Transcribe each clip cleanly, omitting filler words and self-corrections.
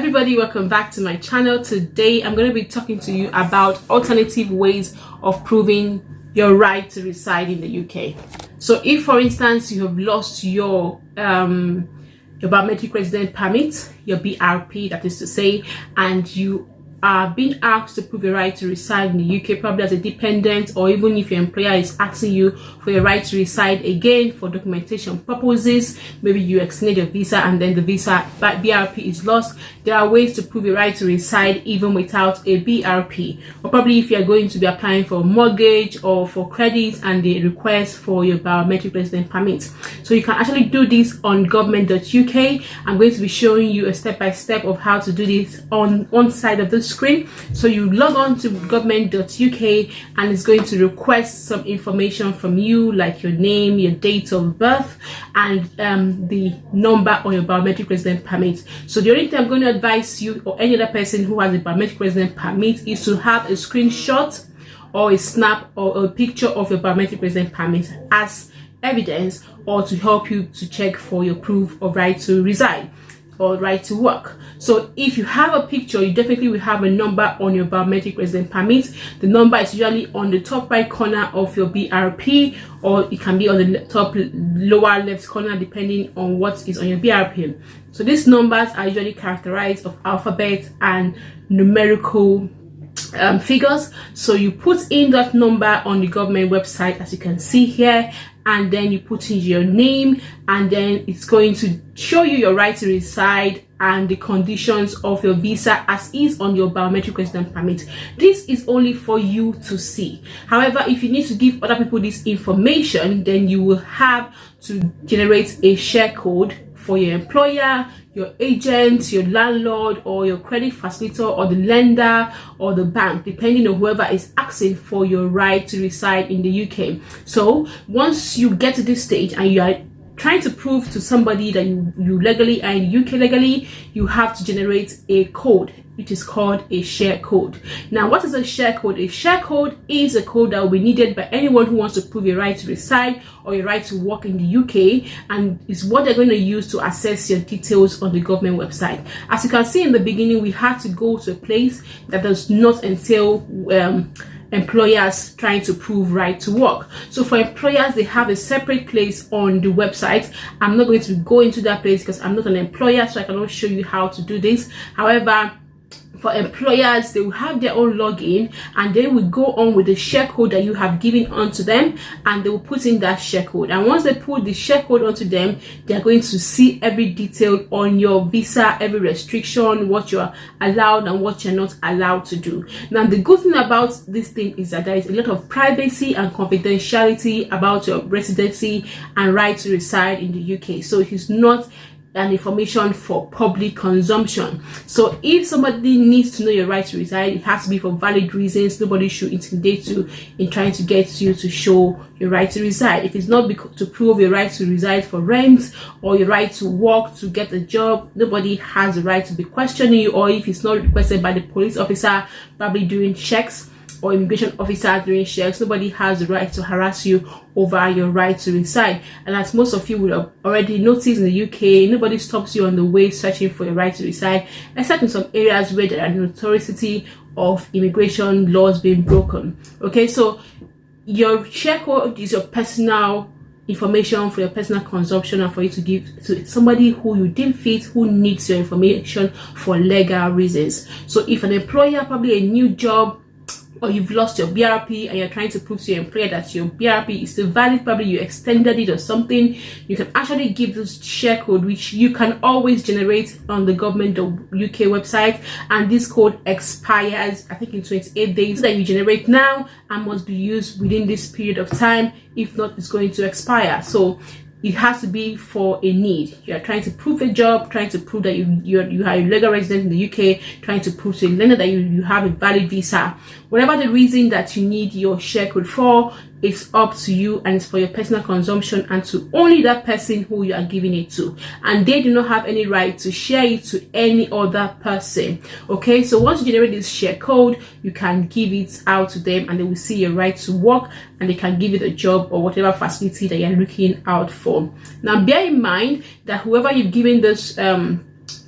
everybody, welcome back to my channel. Today I'm going to be talking to you about alternative ways of proving your right to reside in the UK. So if, for instance, you have lost your biometric resident permit, your BRP, that is to say, and you are being asked to prove your right to reside in the UK, probably as a dependent, or even if your employer is asking you for your right to reside again for documentation purposes, maybe you extended your visa and then the visa BRP is lost, there are ways to prove your right to reside even without a BRP. Or probably if you are going to be applying for a mortgage or for credit and they request for your biometric resident permit. So you can actually do this on government.uk. I'm going to be showing you a step-by-step of how to do this on one side of the screen. So you log on to government.uk and it's going to request some information from you, like your name, your date of birth, and the number on your biometric resident permit. So the only thing I'm going to advise you or any other person who has a biometric resident permit is to have a screenshot or a snap or a picture of your biometric resident permit as evidence, or to help you to check for your proof of right to reside or right to work. So if you have a picture, you definitely will have a number on your biometric resident permit. The number is usually on the top right corner of your BRP, or it can be on the top lower left corner depending on what is on your BRP. So these numbers are usually characterized of alphabet and numerical figures. So you put in that number on the government website, as you can see here, and then you put in your name, and then it's going to show you your right to reside and the conditions of your visa as is on your biometric resident permit. This is only for you to see. However, if you need to give other people this information, then you will have to generate a share code for your employer, your agent, your landlord, or your credit facilitator, or the lender, or the bank, depending on whoever is asking for your right to reside in the UK. So once you get to this stage and you are trying to prove to somebody that you legally are in the UK legally, you have to generate a code, which is called a share code. Now, what is a share code? A share code is a code that will be needed by anyone who wants to prove your right to reside or your right to work in the UK, and is what they're going to use to access your details on the government website. As you can see in the beginning, we had to go to a place that does not entail employers trying to prove right to work. So for employers, they have a separate place on the website. I'm not going to go into that place because I'm not an employer, so I cannot show you how to do this. However, for employers, they will have their own login, and they will go on with the share code that you have given onto them, and they will put in that share code. And once they put the share code onto them, they are going to see every detail on your visa, every restriction, what you're allowed and what you're not allowed to do. Now, the good thing about this thing is that there is a lot of privacy and confidentiality about your residency and right to reside in the UK. So it is not an information for public consumption. So if somebody needs to know your right to reside, it has to be for valid reasons. Nobody should intimidate you in trying to get you to show your right to reside. If it's not to prove your right to reside for rent or your right to work to get a job, nobody has the right to be questioning you. Or if it's not requested by the police officer probably doing checks, or immigration officer during checks, nobody has the right to harass you over your right to reside. And as most of you would have already noticed, in the UK, nobody stops you on the way searching for your right to reside, except in some areas where there are notoricity of immigration laws being broken. Okay, so your share code is your personal information for your personal consumption and for you to give to somebody who you deem fit, who needs your information for legal reasons. So if an employer, probably a new job, or you've lost your BRP and you're trying to prove to your employer that your BRP is still valid, probably you extended it or something, you can actually give this share code, which you can always generate on the government.uk website, and this code expires, I think, in 28 days. That you generate now and must be used within this period of time. If not, it's going to expire. So it has to be for a need. You are trying to prove a job, trying to prove that you are a legal resident in the UK, trying to prove to a lender that you have a valid visa. Whatever the reason that you need your share code for, it's up to you, and it's for your personal consumption and to only that person who you are giving it to, and they do not have any right to share it to any other person. Okay, so once you generate this share code, you can give it out to them and they will see your right to work, and they can give you the job or whatever facility that you're looking out for. Now bear in mind that whoever you've given this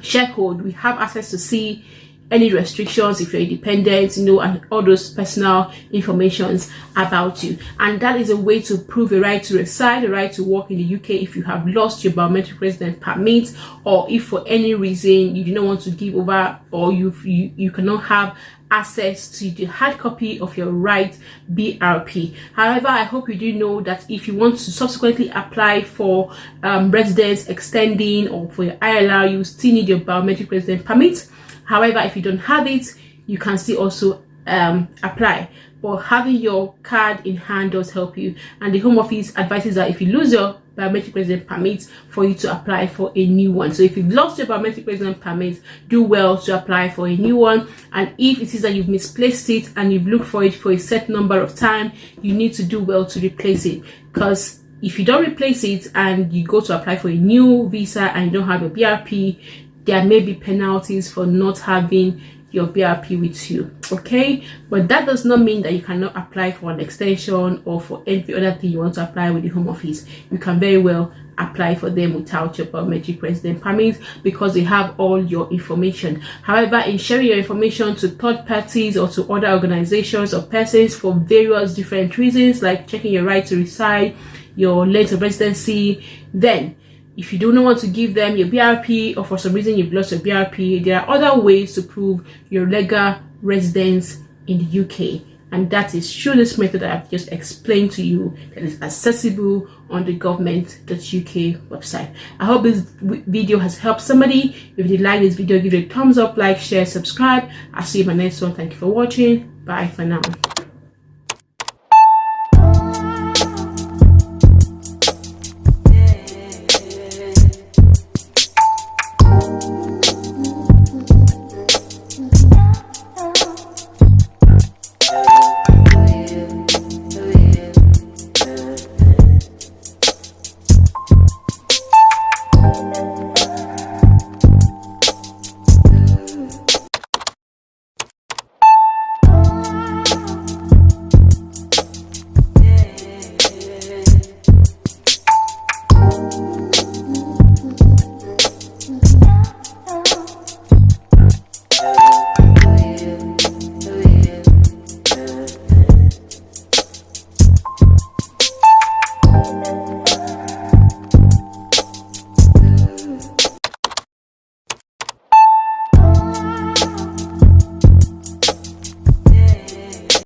share code, we have access to see any restrictions if you're independent, and all those personal informations about you. And that is a way to prove a right to reside, a right to work in the UK if you have lost your biometric resident permit, or if for any reason you do not want to give over, or you cannot have access to the hard copy of your right BRP. However, I hope you do know that if you want to subsequently apply for residence extending or for your ILR, you still need your biometric resident permit. However, if you don't have it, you can still also apply. But having your card in hand does help you. And the Home Office advises that if you lose your biometric resident permit, for you to apply for a new one. So if you've lost your biometric resident permit, do well to apply for a new one. And if it is that you've misplaced it and you've looked for it for a set number of time, you need to do well to replace it, because if you don't replace it and you go to apply for a new visa and you don't have a BRP, there may be penalties for not having your BRP with you. Okay, but that does not mean that you cannot apply for an extension or for any other thing you want to apply with the Home Office. You can very well apply for them without your biometric resident permit, because they have all your information. However, in sharing your information to third parties or to other organizations or persons for various different reasons, like checking your right to reside, your length of residency, then if you do not want to give them your BRP, or for some reason you've lost your BRP, there are other ways to prove your legal residence in the UK. And that is through this method that I've just explained to you, that is accessible on the government.uk website. I hope this video has helped somebody. If you like this video, give it a thumbs up, like, share, subscribe. I'll see you in my next one. Thank you for watching. Bye for now.